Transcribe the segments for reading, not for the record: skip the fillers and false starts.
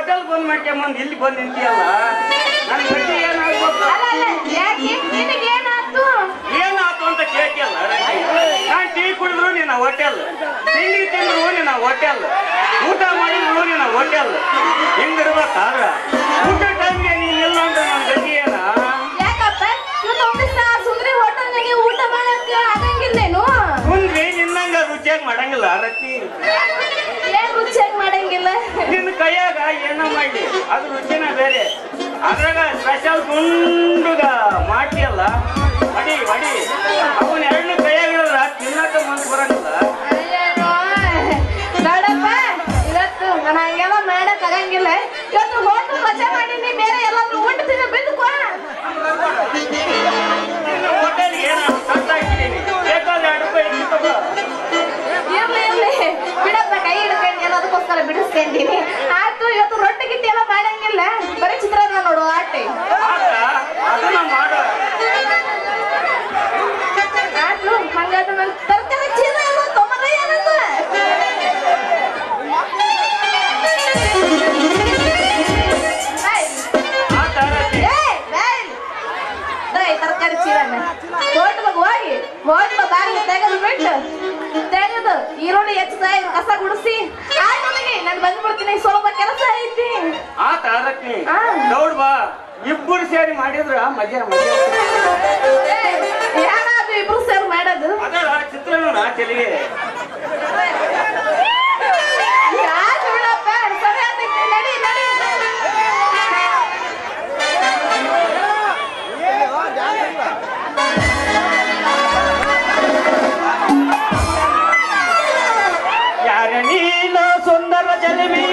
hotel ಬಂದ್ ಮಾಡ್ಕೊಂಬಂದ್ ಇಲ್ಲಿ ಬಂದ್ ನಿಂತಿಯಲ್ಲ ನನ್ ಗಟ್ಟಿ ಏನಾಗ್ಬೇಕು ಏನಾಯ್ತು ಅಂತ ಕೇಳ್ತಿಯಲ್ಲ ನಾನ್ ಟೀ ಕುಡಿದ್ರು ನಿನ್ನ ಹೋಟೆಲ್ ತಿಂಡಿ ತಿಂದ್ರು ನಿನ್ನ ಹೋಟೆಲ್ ಊಟ ಮಾಡಿದ್ರು ನಿನ್ನ ಹೋಟೆಲ್ ಹೆಂಗಿರ್ಬೇಕಾದ್ರ ಊಟ ಟೈಮ್ಗೆ ನೀನ್ ಇಲ್ಲ ಅಂತ ನನ್ ಗಟ್ಟಿ ಏನ ಕುಂದ್ರಿ ನಿನ್ನಂಗ ರುಚಿಯಾಗಿ ಮಾಡಂಗಿಲ್ಲ ರತ್ತಿ ರುಚಿಯಾಗಿ ಮಾಡಂಗಿಲ್ಲ ನಿನ್ನ ಕೈಯಾಗ ಏನೋ ಮಾಡಿ ಅದು ರುಚಿನ ಬೇರೆ ಅದ್ರಾಗ ಸ್ಪೆಷಲ್ ಗುಂಡುಗ ಮಾಡ್ತಿಯಲ್ಲ ಅಡಿ ಅಡಿ ಅವನ ಎರಡನೇ ಕೈಯಾಗಿರೋದ್ರ ತಿನ್ನಕ ಮನ್ಸು ಬರಂಗಿಲ್ಲ ನೋಡಪ್ಪ ಇವತ್ತು ನಾನು ಹಂಗೆಲ್ಲ ಮಾಡಕ್ ಆಗಂಗಿಲ್ಲ ಇವತ್ತು ಹೋಟೆಲ್ ಮಜಾ ಮಾಡೀನಿ ಬೇರೆ ಎಲ್ಲಾದ್ರೂ ಊಟ ತಿನ್ನ ಬಿದ್ದುಕೋ ಹೋಟೆಲ್ ಏನು ಕಟ್ಟಾಕಿದ್ದೀನಿ ಬೇಕಾದ್ರೆ 2 ರೂಪಾಯಿ ಇರ್ಲಿ ಬಿಡಪ್ಪ ಕೈ ಹಿಡ್ಕೊಂಡು ಎಲ್ಲದಕ್ಕೋಸ್ಕರ ಬಿಡಿಸ್ಕೊಂಡಿನಿ ಆಯ್ತು ಇವತ್ತು ರೊಟ್ಟಿ ಗಿಟ್ಟಿ ಎಲ್ಲ ಮಾಡಂಗಿಲ್ಲ ಬರೀ ಚಿತ್ರಾನ್ನ ನೋಡು ಆಟಿ ಅದನ್ನ ಮಾಡ ಆಯ್ತು ಹಂಗಾದ್ರೆ ನನ್ ತರಕಾರಿ ಚೀಲ ಎಲ್ಲ ತೊಂಬರ ಏನಂತ ತರಕಾರಿ ಚೀಲನ ಹೋಟ್ಲಗ್ ಹೋಗಿ ಹೋಟ್ಲ ಬಾಗಿಲು ತೆಗೆದು ಈರುಳ್ಳಿ ಹೆಚ್ಚದ ಕಸ ಗುಡಿಸಿ ಆಯ್ತು ನಾನು ಬಂದ್ಬಿಡ್ತೀನಿ ಸ್ವಲ್ಪ ಕೆಲಸ ಐತಿ ನೋಡ್ ಬಾ ಇಬ್ಬರು ಸೇರಿ ಮಾಡಿದ್ರ ಮಜಾ ಮಜಾ ಏನಾದ್ರು ಇಬ್ರು ಸೇರಿ ಮಾಡೋದು ಚಿತ್ರನ ಚೆಲಿಗೆ ನಡಿ ನಡಿ ಯಾರ ನೀಲ ಸುಂದರ ಜಲವಿ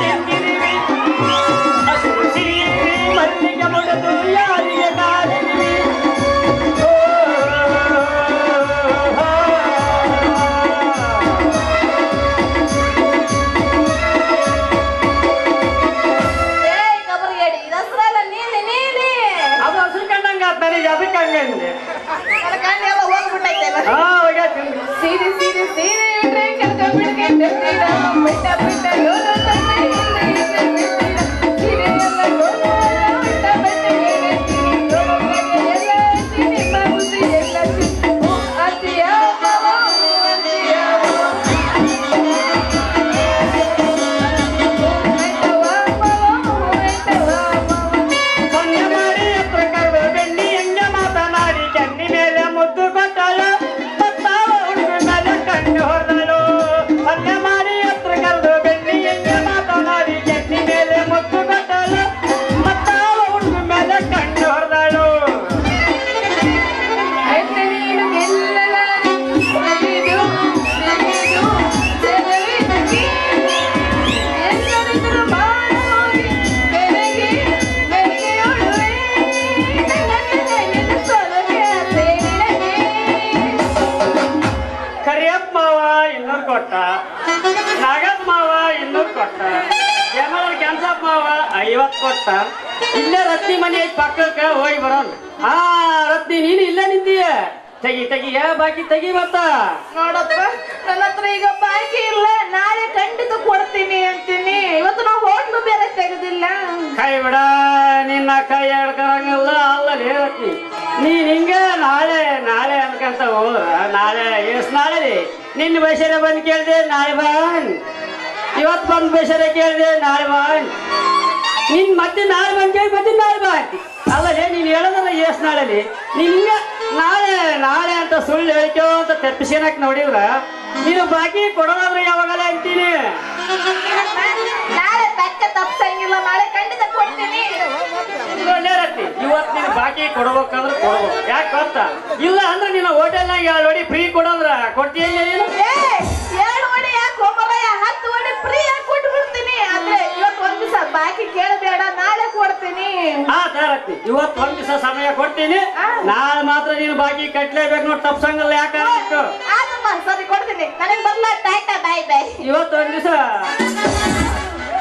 ನಿಂತಿರುವಿ ಮಲ್ಲಿಗೆ ಮುಡದು ಯಾರಿಗೆ ಕಾಲಿರುವಿ ಅದು ಹಸಿರು ಕಂಡಂಗ ನನಗೆ ಅದಕ್ಕೆ ಹಂಗಂದೆ ಕಣ್ಣೆಲ್ಲ ಹೋಗ್ಬಿಟ್ಟೈತೆ ಸೀರೆ ಸೀರೆ ಸೀರೆ ನಾಗಪ್ಪ ಮಾವ 200 ಕೊಟ್ಟ ಯಮರ ಕ್ಯಾನ್ಸಪ್ ಮಾವ 50 ಕೊಟ್ಟ ಇಲ್ಲೇ ರತ್ನಿ ಮನೆ ಪಕ್ಕಕ್ಕೆ ಹೋಗಿ ಬರೋಣ ರತ್ನಿ ನೀನು ಇಲ್ಲೇ ನಿಂತೀಯ ತೆಗಿ ಬಾಕಿ ತೆಗಿ ಮತ್ತ ನೋಡಪ್ಪ ನನ್ನ ಹತ್ರ ಈಗ ಬಾಕಿ ಇಲ್ಲ ನಾಳೆ ಖಂಡಿತ ಕೊಡ್ತೀನಿ ಅಂತೀನಿ ಇವತ್ತು ನಾವು ಹೋಟ್ಲು ಬೇರೆ ತೆಗೆದಿಲ್ಲ ಕೈ ಬಿಡ ನಿನ್ನ ಕೈ ಹಿಡ್ಕರಂಗಿಲ್ಲ ಅಲ್ಲಲ್ಲಿ ರತ್ನಿ ನೀನ್ ಹಿಂಗೆ ನಾಳೆ ಅನ್ಕಂತ ಹೋದ್ರ ನಾಳೆ ನಾಳೆ ನಿನ್ನ ಬೈಸರ ಬಂದು ಕೇಳಿದೆ ನಾಳೆ ಬಾನ್ ಇವತ್ತು ಬಂದು ಬೈಸರ ಕೇಳಿದೆ ನಾಳೆ ಬಾನ್ ನಿನ್ ಮತ್ತೆ ನಾಳೆ ಬಂದು ಕೇಳಿ ಮತ್ತೆ ನಾಳೆ ಬಾ ಅಂತಿ ಅಲ್ಲೇ ನೀನು ಹೇಳೋದಲ್ಲ ನಾಳೆಲಿ ನೀನ್ ಹಿಂಗೆ ನಾಳೆ ಅಂತ ಸುಳ್ಳು ಹೇಳಿಕೋ ಅಂತ ತೆಪ್ಪಿಸೇನಕ್ ನೋಡಿದ್ರ ನೀನು ಬಾಕಿ ಕೊಡೋದಾದ್ರೆ ಯಾವಾಗಲೇ ಅಂತೀನಿ ನಾಳೆ ತಕ್ಕ ತಪ್ಸಂಗಿಲ್ಲ ನಾಳೆ ಖಂಡಿತ ಕೊಡ್ತೀನಿ ಇವತ್ತು ನೀನು ಬಾಕಿ ಕೊಡ್ಬೇಕಂದ್ರೆ ಕೊಡ್ಬೇಕು ಯಾಕೆ ಗೊತ್ತಾ ಇಲ್ಲ ಅಂದ್ರೆ ನೀನು ಹೋಟೆಲ್ನಾಗ 2 ವಡಿ ಫ್ರೀ ಕೊಡೋದ್ರ ಕೊಡ್ತೀಯ ನೀನು 2 ವಡಿ ಯಾಕೆ ಹೋಗಲ್ಲ 10 ವಡಿ ಫ್ರೀ ಯಾಕೆ ಕೊಟ್ಬಿಡ್ತೀನಿ ಆದ್ರೆ ಇವತ್ತು ಒಂದ್ ದಿವಸ ಬಾಕಿ ಕೇಳಬೇಡ ನಾಳೆ ಕೊಡ್ತೀನಿ ಇವತ್ತು ಒಂದ್ ದಿವಸ ಸಮಯ ಕೊಡ್ತೀನಿ ನಾಳೆ ಮಾತ್ರ ನೀನು ಬಾಕಿ ಕಟ್ಲೇಬೇಕು ನೋಡಿ ತಪ್ಸಂಗಲ್ಲ ಯಾಕೆ ಸರಿ ಕೊಡ್ತೀನಿ ನನಗೆ ಬರ್ಲ ಟಾಟಾ ಬೈ ಬೈ ಇವತ್ತು ಒಂದ್ ದಿವಸ